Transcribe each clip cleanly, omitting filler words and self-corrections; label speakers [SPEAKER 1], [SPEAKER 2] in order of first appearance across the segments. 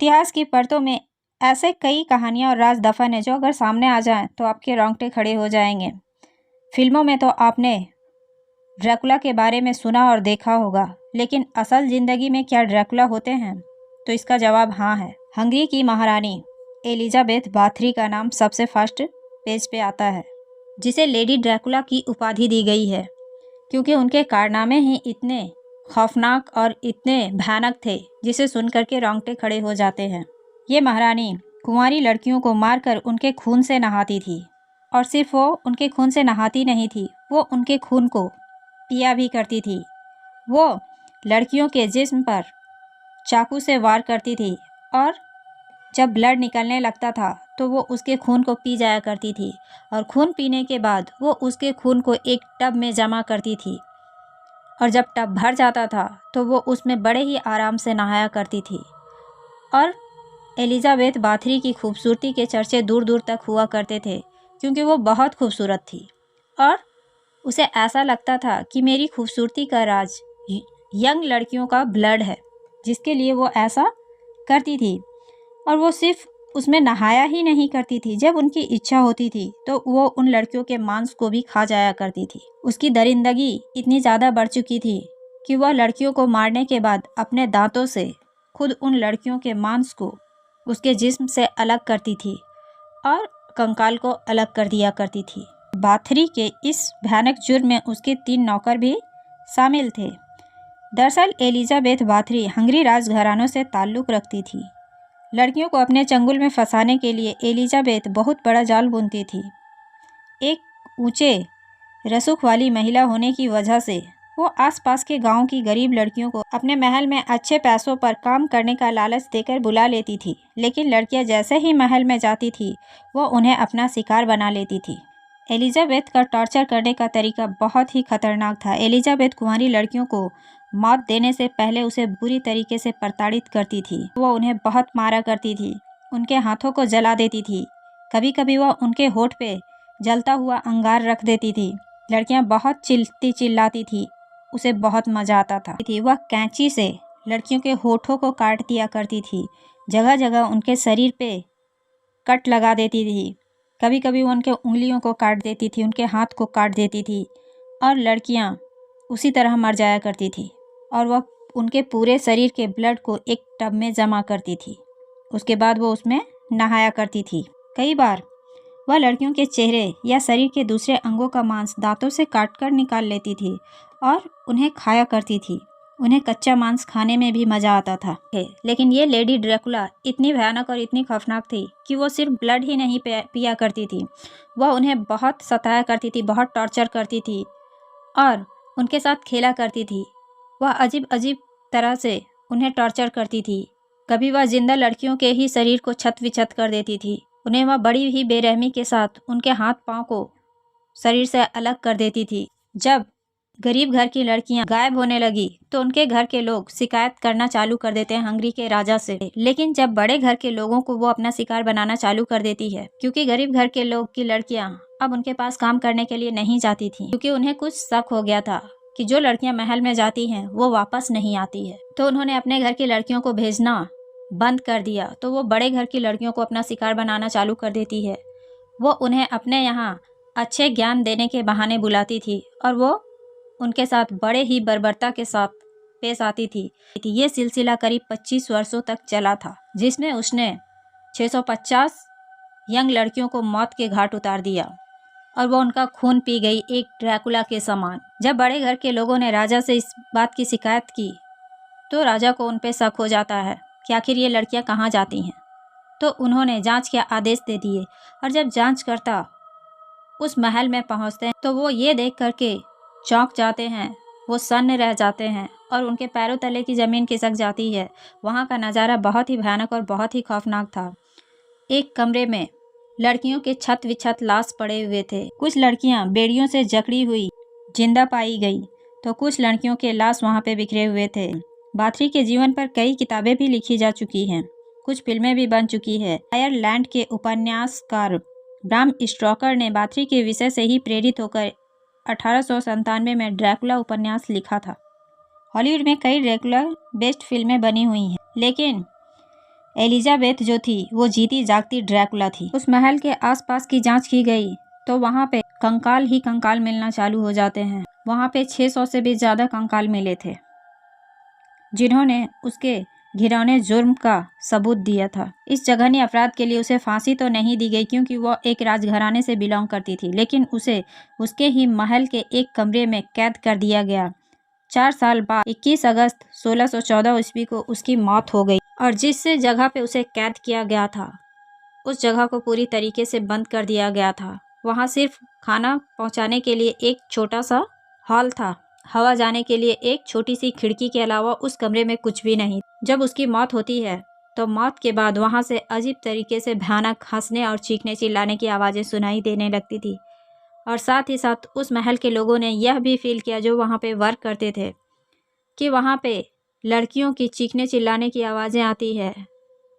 [SPEAKER 1] इतिहास की परतों में ऐसे कई कहानियाँ और राज दफन है जो अगर सामने आ जाएं तो आपके रोंगटे खड़े हो जाएंगे। फिल्मों में तो आपने ड्रैकुला के बारे में सुना और देखा होगा, लेकिन असल ज़िंदगी में क्या ड्रैकुला होते हैं? तो इसका जवाब हाँ है। हंगरी की महारानी एलिजाबेथ बाथरी का नाम सबसे फर्स्ट पेज पे आता है, जिसे लेडी ड्रैकुला की उपाधि दी गई है क्योंकि उनके कारनामे ही इतने खौफनाक और इतने भयानक थे जिसे सुनकर के रोंगटे खड़े हो जाते हैं। ये महारानी कुंवारी लड़कियों को मारकर उनके खून से नहाती थी, और सिर्फ वो उनके खून से नहाती नहीं थी, वो उनके खून को पिया भी करती थी। वो लड़कियों के जिस्म पर चाकू से वार करती थी और जब ब्लड निकलने लगता था तो वो उसके खून को पी जाया करती थी, और खून पीने के बाद वो उसके खून को एक टब में जमा करती थी, और जब टब भर जाता था तो वो उसमें बड़े ही आराम से नहाया करती थी। और एलिजाबेथ बाथरी की खूबसूरती के चर्चे दूर दूर तक हुआ करते थे क्योंकि वो बहुत खूबसूरत थी, और उसे ऐसा लगता था कि मेरी खूबसूरती का राज यंग लड़कियों का ब्लड है, जिसके लिए वो ऐसा करती थी। और वो सिर्फ उसमें नहाया ही नहीं करती थी, जब उनकी इच्छा होती थी तो वो उन लड़कियों के मांस को भी खा जाया करती थी। उसकी दरिंदगी इतनी ज़्यादा बढ़ चुकी थी कि वह लड़कियों को मारने के बाद अपने दांतों से खुद उन लड़कियों के मांस को उसके जिस्म से अलग करती थी और कंकाल को अलग कर दिया करती थी। बाथरी के इस भयानक जुर्म में उसके 3 नौकर भी शामिल थे। दरअसल एलिजाबेथ बाथरी हंगरी राजघरानों से ताल्लुक़ रखती थी। लड़कियों को अपने चंगुल में फंसाने के लिए एलिजाबेथ बहुत बड़ा जाल बुनती थी। एक ऊंचे रसूख वाली महिला होने की वजह से वो आसपास के गांव की गरीब लड़कियों को अपने महल में अच्छे पैसों पर काम करने का लालच देकर बुला लेती थी, लेकिन लड़कियां जैसे ही महल में जाती थी वो उन्हें अपना शिकार बना लेती थी। एलिजाबेथ का टॉर्चर करने का तरीका बहुत ही खतरनाक था। एलिजाबेथ कुंवारी लड़कियों को मौत देने से पहले उसे बुरी तरीके से प्रताड़ित करती थी। वो उन्हें बहुत मारा करती थी, उनके हाथों को जला देती थी, कभी कभी वह उनके होठ पे जलता हुआ अंगार रख देती थी। लड़कियां बहुत चिल्लाती थी, उसे बहुत मज़ा आता था। वह कैंची से लड़कियों के होठों को काट दिया करती थी, जगह जगह उनके शरीर पे कट लगा देती थी, कभी कभी वो उनके उंगलियों को काट देती थी, उनके हाथ को काट देती थी, और लड़कियां उसी तरह मर जाया करती थी। और वह उनके पूरे शरीर के ब्लड को एक टब में जमा करती थी, उसके बाद वो उसमें नहाया करती थी। कई बार वह लड़कियों के चेहरे या शरीर के दूसरे अंगों का मांस दांतों से काटकर निकाल लेती थी और उन्हें खाया करती थी। उन्हें कच्चा मांस खाने में भी मज़ा आता था। लेकिन ये लेडी ड्रैकुला इतनी भयानक और इतनी खौफनाक थी कि वो सिर्फ ब्लड ही नहीं पिया करती थी, वह उन्हें बहुत सताया करती थी, बहुत टॉर्चर करती थी और उनके साथ खेला करती थी। वह अजीब अजीब तरह से उन्हें टॉर्चर करती थी। कभी वह जिंदा लड़कियों के ही शरीर को छत विछत कर देती थी। उन्हें वह बड़ी ही बेरहमी के साथ उनके हाथ पांव को शरीर से अलग कर देती थी। जब गरीब घर की लड़कियां गायब होने लगी तो उनके घर के लोग शिकायत करना चालू कर देते हैं हंगरी के राजा से। लेकिन जब बड़े घर के लोगों को वो अपना शिकार बनाना चालू कर देती है, क्योंकि गरीब घर के लोग की लड़कियां अब उनके पास काम करने के लिए नहीं जाती थी, क्योंकि उन्हें कुछ शक हो गया था कि जो लड़कियां महल में जाती हैं वो वापस नहीं आती है, तो उन्होंने अपने घर की लड़कियों को भेजना बंद कर दिया। तो वो बड़े घर की लड़कियों को अपना शिकार बनाना चालू कर देती है। वो उन्हें अपने यहाँ अच्छे ज्ञान देने के बहाने बुलाती थी और वो उनके साथ बड़े ही बर्बरता के साथ पेश आती थी। ये सिलसिला करीब 25 वर्षों तक चला था, जिसमें उसने 650 यंग लड़कियों को मौत के घाट उतार दिया और वो उनका खून पी गई एक ड्रैकुला के समान। जब बड़े घर के लोगों ने राजा से इस बात की शिकायत की तो राजा को उन पे शक हो जाता है कि आखिर ये लड़कियां कहाँ जाती हैं। तो उन्होंने जांच के आदेश दे दिए और जब जांचकर्ता उस महल में पहुंचते हैं तो वो ये देख करके चौंक जाते हैं, वो सन्न रह जाते हैं और उनके पैरों तले की ज़मीन खिसक जाती है। वहाँ का नज़ारा बहुत ही भयानक और बहुत ही खौफनाक था। एक कमरे में लड़कियों के छत विछत लाश पड़े हुए थे। कुछ लड़कियाँ बेड़ियों से जकड़ी हुई जिंदा पाई गई तो कुछ लड़कियों के लाश वहाँ पे बिखरे हुए थे। बाथरी के जीवन पर कई किताबें भी लिखी जा चुकी हैं, कुछ फिल्में भी बन चुकी है। आयरलैंड के उपन्यासकार ब्राम स्टोकर ने बाथरी के विषय से ही प्रेरित होकर 1897 में ड्रैकुला उपन्यास लिखा था। हॉलीवुड में कई ड्रैकुला बेस्ड फिल्में बनी हुई हैं, लेकिन एलिजाबेथ जो थी वो जीती जागती ड्रैकुला थी। उस महल के आसपास की जांच की गई तो वहाँ पे कंकाल ही कंकाल मिलना चालू हो जाते हैं। वहाँ पे 600 से भी ज़्यादा कंकाल मिले थे जिन्होंने उसके घिनौने जुर्म का सबूत दिया था। इस जघन्य अपराध के लिए उसे फांसी तो नहीं दी गई क्योंकि वह एक राजघराने से बिलोंग करती थी, लेकिन उसे उसके ही महल के एक कमरे में कैद कर दिया गया। 4 साल बाद 21 अगस्त 1614 ईस्वी को उसकी मौत हो गई और जिस जगह पे उसे कैद किया गया था उस जगह को पूरी तरीके से बंद कर दिया गया था। वहाँ सिर्फ खाना पहुँचाने के लिए एक छोटा सा हॉल था। हवा जाने के लिए एक छोटी सी खिड़की के अलावा उस कमरे में कुछ भी नहीं। जब उसकी मौत होती है तो मौत के बाद वहाँ से अजीब तरीके से भयानक हंसने और चीखने चिल्लाने की आवाज़ें सुनाई देने लगती थी और साथ ही साथ उस महल के लोगों ने यह भी फील किया जो वहाँ पे वर्क करते थे कि वहाँ पे लड़कियों की चीखने चिल्लाने की आवाज़ें आती है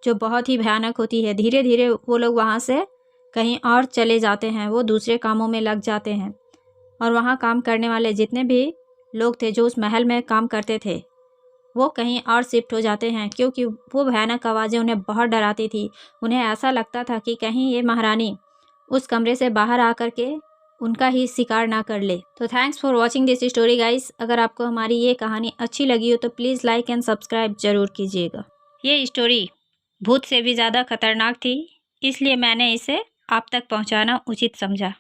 [SPEAKER 1] जो बहुत ही भयानक होती है। धीरे धीरे वो लोग वहाँ से कहीं और चले जाते हैं, वो दूसरे कामों में लग जाते हैं और वहाँ काम करने वाले जितने भी लोग थे जो उस महल में काम करते थे वो कहीं और शिफ्ट हो जाते हैं क्योंकि वो भयानक आवाज़ें उन्हें बहुत डराती थी। उन्हें ऐसा लगता था कि कहीं ये महारानी उस कमरे से बाहर आकर के उनका ही शिकार ना कर ले। तो thanks for watching this story guys. अगर आपको हमारी ये कहानी अच्छी लगी हो तो प्लीज़ लाइक एंड सब्सक्राइब ज़रूर कीजिएगा। ये स्टोरी भूत से भी ज़्यादा खतरनाक थी, इसलिए मैंने इसे आप तक पहुंचाना उचित समझा।